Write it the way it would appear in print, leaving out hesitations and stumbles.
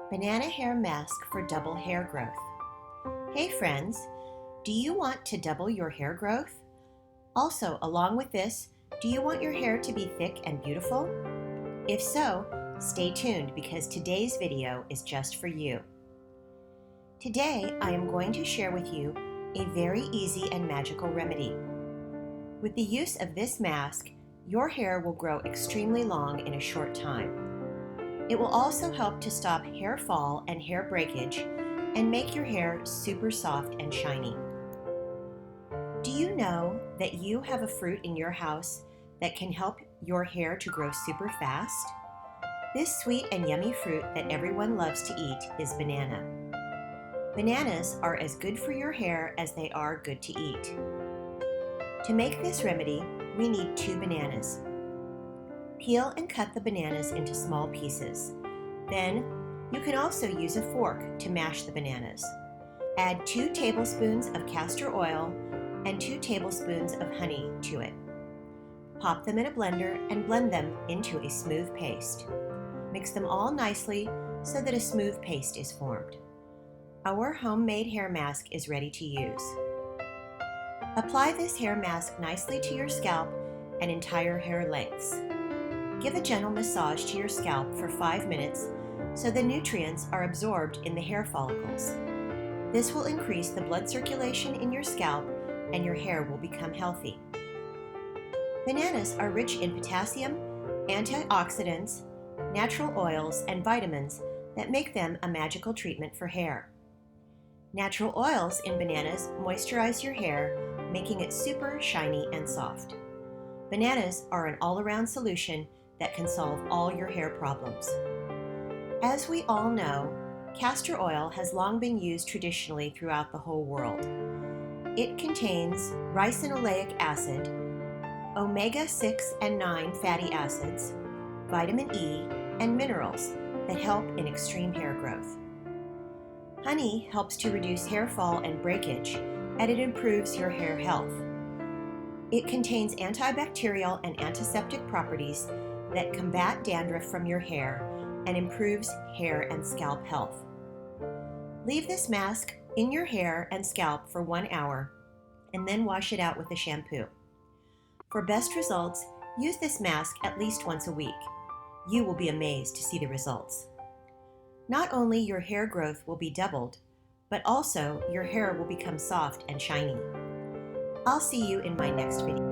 Banana hair mask for double hair growth. Hey friends, do you want to double your hair growth? Also, along with this, do you want your hair to be thick and beautiful? If so, stay tuned because today's video is just for you. Today, I am going to share with you a very easy and magical remedy. With the use of this mask, your hair will grow extremely long in a short time. It will also help to stop hair fall and hair breakage and make your hair super soft and shiny. Do you know that you have a fruit in your house that can help your hair to grow super fast? This sweet and yummy fruit that everyone loves to eat is banana. Bananas are as good for your hair as they are good to eat. To make this remedy, we need 2 bananas. Peel and cut the bananas into small pieces. Then, you can also use a fork to mash the bananas. Add 2 tablespoons of castor oil and 2 tablespoons of honey to it. Pop them in a blender and blend them into a smooth paste. Mix them all nicely so that a smooth paste is formed. Our homemade hair mask is ready to use. Apply this hair mask nicely to your scalp and entire hair lengths. Give a gentle massage to your scalp for 5 minutes so the nutrients are absorbed in the hair follicles. This will increase the blood circulation in your scalp and your hair will become healthy. Bananas are rich in potassium, antioxidants, natural oils, and vitamins that make them a magical treatment for hair. Natural oils in bananas moisturize your hair, making it super shiny and soft. Bananas are an all-around solution that can solve all your hair problems. As we all know, castor oil has long been used traditionally throughout the whole world. It contains ricinoleic acid, omega-6 and 9 fatty acids, vitamin E, and minerals that help in extreme hair growth. Honey helps to reduce hair fall and breakage, and it improves your hair health. It contains antibacterial and antiseptic properties that combat dandruff from your hair and improves hair and scalp health. Leave this mask in your hair and scalp for 1 hour and then wash it out with a shampoo. For best results, use this mask at least once a week. You will be amazed to see the results. Not only your hair growth will be doubled, but also your hair will become soft and shiny. I'll see you in my next video.